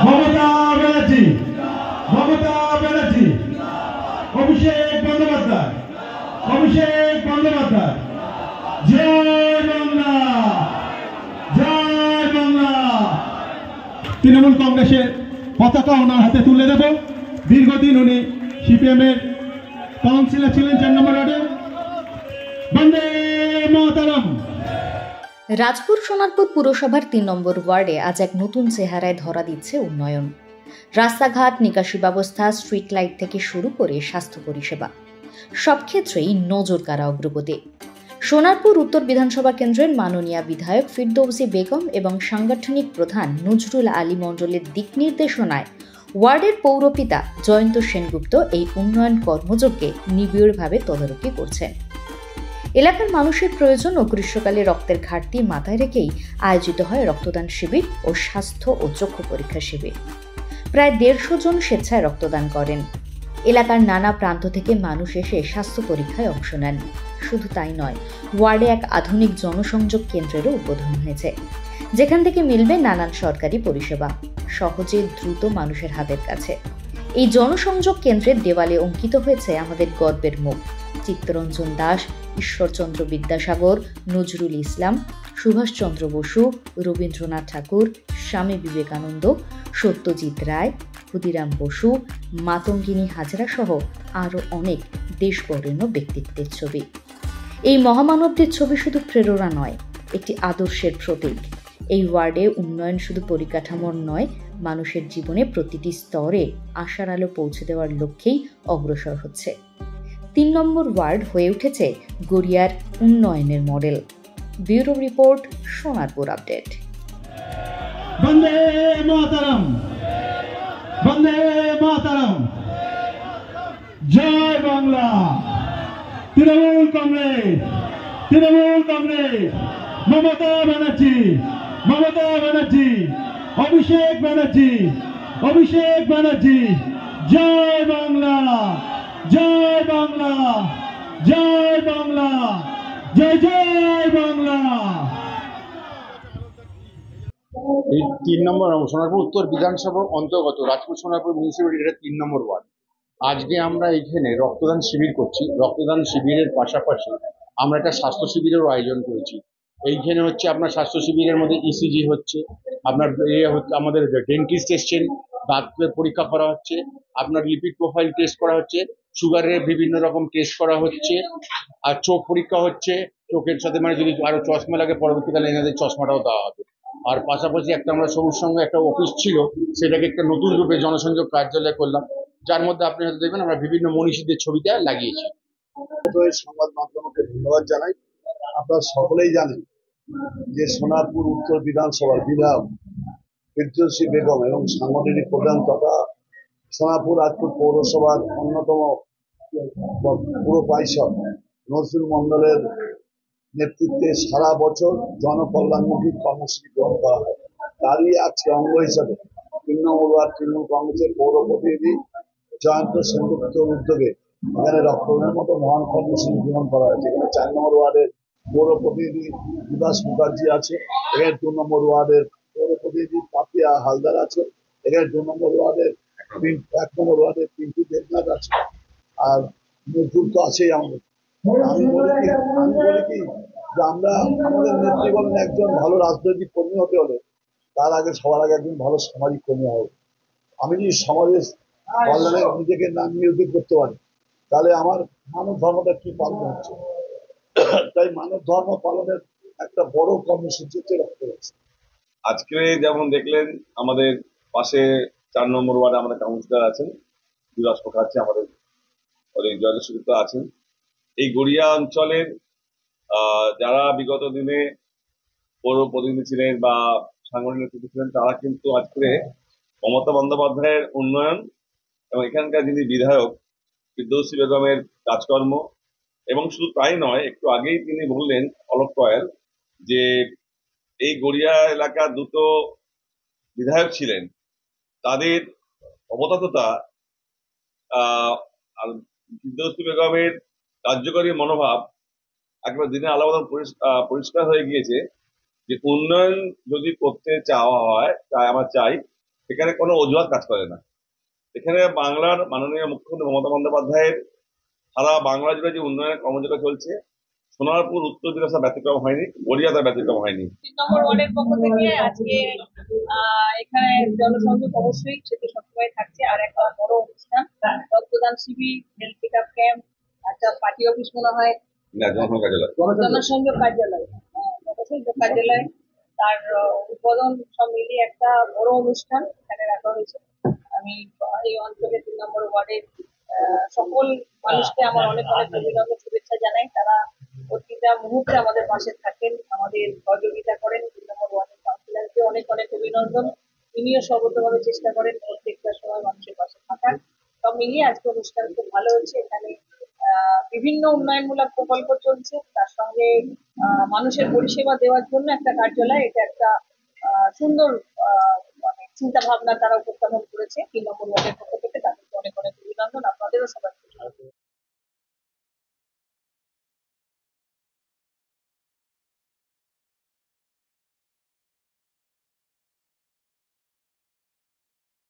মমতা ব্যানার্জি, মমতা ব্যানার্জি, অভিষেক বন্দ্যোপাধ্যায়, অভিষেক বন্দ্যোপাধ্যায়। জয় বাংলা, জয় বাংলা। তৃণমূল কংগ্রেসের পতাকা ওনার হাতে তুলে দেব। দীর্ঘদিন উনি সিপিএমের কাউন্সিলর ছিলেন 4 নম্বর ওয়ার্ডে। বন্দে মাতরম। রাজপুর সোনারপুর পুরসভার 3 নম্বর ওয়ার্ডে আজ এক নতুন চেহারায় ধরা দিচ্ছে উন্নয়ন। রাস্তাঘাট, নিকাশি ব্যবস্থা, স্ট্রিট লাইট থেকে শুরু করে স্বাস্থ্য পরিষেবা সব ক্ষেত্রেই নজর কাড়া অগ্রগতি। সোনারপুর উত্তর বিধানসভা কেন্দ্রের মাননীয় বিধায়ক ফিরদৌসী বেগম এবং সাংগঠনিক প্রধান নজরুল আলী মণ্ডলের দিক নির্দেশনায় ওয়ার্ডের পৌরপিতা জয়ন্ত সেনগুপ্ত এই উন্নয়ন কর্মযজ্ঞে নিবিড়ভাবে তদারকি করছেন। এলাকার মানুষের প্রয়োজন ও গ্রীষ্মকালে রক্তের ঘাটতি মাথায় রেখেই আয়োজিত হয় রক্তদান শিবির ও স্বাস্থ্য ও চক্ষু পরীক্ষা শিবির। প্রায় 150 জন স্বেচ্ছায় রক্তদান করেন। এলাকার নানা প্রান্ত থেকে মানুষ এসে স্বাস্থ্য পরীক্ষায় অংশ নেন। শুধু তাই নয়, ওয়ার্ডে এক আধুনিক জনসংযোগ কেন্দ্রেরও উদ্বোধন হয়েছে, যেখান থেকে মিলবে নানান সরকারি পরিষেবা সহজে দ্রুত মানুষের হাতের কাছে। এই জনসংযোগ কেন্দ্রের দেওয়ালে অঙ্কিত হয়েছে আমাদের গর্বের মুখ: চিত্তরঞ্জন দাস, ঈশ্বরচন্দ্র বিদ্যাসাগর, নজরুল ইসলাম, সুভাষচন্দ্র বসু, রবীন্দ্রনাথ ঠাকুর, স্বামী বিবেকানন্দ, সত্যজিৎ রায়, ক্ষুদিরাম বসু, মাতঙ্গিনী হাজরা সহ আরও অনেক দেশবরেণ্য ব্যক্তিত্বের ছবি। এই মহামানবদের ছবি শুধু প্রেরণা নয়, একটি আদর্শের প্রতীক। এই ওয়ার্ডে উন্নয়ন শুধু পরিকাঠামোর নয়, মানুষের জীবনে প্রতিটি স্তরে আশার আলো পৌঁছে দেওয়ার লক্ষ্যেই অগ্রসর হচ্ছে। 3 নম্বর ওয়ার্ড হয়ে উঠেছে গড়িয়ার উন্নয়নের model. Bureau report, Sonarpur update. বন্দে মাতরম, বন্দে মাতরম। জয় বাংলা। Trinamool Congress, Trinamool Congress. মমতা ব্যানার্জি, মমতা ব্যানার্জি, অভিষেক ব্যানার্জি, অভিষেক ব্যানার্জি। জয় বাংলা, জয় বাংলা, জয় বাংলা, জয় জয় বাংলা। এই 3 নম্বর সোনারপুর উত্তর বিধানসভার অন্তর্গত রাজপুর সোনারপুর মিউনিসিপ্যালিটির 3 নম্বর ওয়ার্ড। আজকে আমরা এখানে রক্তদান শিবির করছি। রক্তদান শিবিরের পাশাপাশি আমরা একটা স্বাস্থ্য শিবিরেরও আয়োজন করেছি। এইখানে হচ্ছে আপনার স্বাস্থ্য শিবিরের মধ্যে ইসিজি হচ্ছে, আপনার হচ্ছে, আমাদের ডেন্টিস্ট এসছেন, দাঁতের পরীক্ষা করা হচ্ছে, আপনার লিপিড প্রোফাইল টেস্ট করা হচ্ছে, সুগারের বিভিন্ন রকম টেস্ট করা হচ্ছে, আর চোখ পরীক্ষা হচ্ছে। চোখের সাথে মানে যদি আরো চশমা লাগে পরবর্তীকালে এনাদের চশমাটাও দেওয়া হবে। আর পাশাপাশি একটা আমরা সবুজ সঙ্গে একটা অফিস ছিল, সেটাকে একটা নতুন রূপে জনসংযোগ কার্যালয় করলাম, যার মধ্যে আপনি হয়তো দেখবেন আমরা বিভিন্ন মনীষীদের ছবিটা লাগিয়েছি। সংবাদ মাধ্যমকে ধন্যবাদ জানাই। আপনারা সকলেই জানেন যে সোনারপুর উত্তর বিধানসভার বিধায়ক ফিরদৌসী বেগম এবং সাংগঠনিক প্রধান তথা সোনারপুর রাজপুর পৌরসভার অন্যতম পুর পরিষদ নজরুল মণ্ডলের নেতৃত্বে সারা বছর জনকল্যাণমুখী কর্মসূচি গ্রহণ করা হয়। তারই আজকে অঙ্গ হিসাবে 3 নম্বর ওয়ার্ড তৃণমূল কংগ্রেসের পৌর প্রতিনিধি জয়ন্ত সেনগুপ্তর উদ্যোগে এখানে রক্তদানের মতো মহান কর্মসূচি গ্রহণ করা হয়েছে। এখানে 4 নম্বর ওয়ার্ডের পৌর প্রতিনিধি বিভাস মুখার্জি আছে, এখানে 2 নম্বর ওয়ার্ডের পৌর প্রতিনিধি পাপিয়া হালদার আছে, এখানে 2 নম্বর ওয়ার্ডের 1 নম্বর ওয়ার্ডের পিন্টু দেবনাথ আছে, আর নজরুল তো আছেই আমাদের। আমি বলি কি যে আমরা আমাদের নেত্রী বলেন একজন ভালো রাজনৈতিক কর্মী হতে হলে তার আগে সবার আগে একজন ভালো সামাজিক কর্মী হবে। আমি যদি সমাজের কল্যাণে নিজেকে না নিয়োজিত করতে পারি তাহলে আমার মানব ধর্মটা কি পালন হচ্ছে। তাই মানব ধর্ম পালনের একটা বড় কর্মসূচি হচ্ছে রক্তদান। আজকে যেমন দেখলেন আমাদের পাশে 4 নম্বর ওয়ার্ডে আমাদের কাউন্সিলর আছেন, বিভাস মুখার্জি, আমাদের জয়ন্ত আছেন। এই গড়িয়া অঞ্চলের যারা বিগত দিনে পৌর প্রতিনিধি ছিলেন বা সাংগঠনিক নেতৃত্ব ছিলেন, তারা কিন্তু আজকে মমতা বন্দ্যোপাধ্যায়ের উন্নয়ন এবং এখানকার যিনি বিধায়ক ফিরদৌসী বেগমের কাজকর্ম, এবং শুধু তাই নয়, একটু আগেই তিনি বললেন অলোক কয়াল যে এই গড়িয়া এলাকার 2টো বিধায়ক ছিলেন, তাদের অবদানতা আর ফিরদৌসী বেগমের কার্যকরী মনোভাব একবার দিনে আলাদা পরিষ্কার হয়ে গিয়েছে যে উন্নয়ন যদি করতে চাওয়া হয়, তাই আমরা চাই এখানে কোনো অজুহাত কাজ করে না। এখানে বাংলার মাননীয় মুখ্যমন্ত্রী মমতা বন্দ্যোপাধ্যায়ের সারা বাংলা জুড়ে যে উন্নয়নের কর্মযোগ্য চলছে, সোনারপুর উত্তর দিনাজপুর ব্যতিক্রম হয়নি, গড়িয়াতে ব্যতিক্রম হয়নি। 3 নম্বর ওয়ার্ডের পক্ষ থেকে আজকে এখানে জনসংযোগ অবশ্যই সেটি সবসময় থাকছে। আর একটা বড় অনুষ্ঠান, রক্তদান শিবির, হেলথ চেক আপ ক্যাম্প, একটা পার্টি অফিস মনে হয়, না, জনসংখ্যা জেলা জনসংযোগ কার্যালয়, জনসংযোগ কার্যালয়, তার উদ্বোধন সব মিলিয়ে একটা বড় অনুষ্ঠান এখানে রাখা হয়েছে। আমি এই অঞ্চলের 3 নম্বর ওয়ার্ডের সকল মানুষকে আমার অনেক অনেক অভিনন্দন শুভেচ্ছা জানাই। তারা প্রতিটা মুহূর্তে আমাদের পাশে থাকেন, আমাদের সহযোগিতা করেন। 3 নম্বর ওয়ার্ডের কাউন্সিলরকে অনেক অনেক অভিনন্দন। তিনিও সর্বতভাবে চেষ্টা করেন প্রত্যেকটা সময় মানুষের পাশে থাকার। সব মিলিয়ে আজকে অনুষ্ঠান খুব ভালো হচ্ছে। এখানে বিভিন্ন উন্নয়নমূলক প্রকল্প চলছে, তার সঙ্গে মানুষের পরিষেবা দেওয়ার জন্য একটা কার্যালয়, এটা একটা সুন্দর মানে চিন্তা ভাবনা তারা উপস্থাপন করেছে 3 নম্বর ওয়ার্ডের পক্ষ থেকে।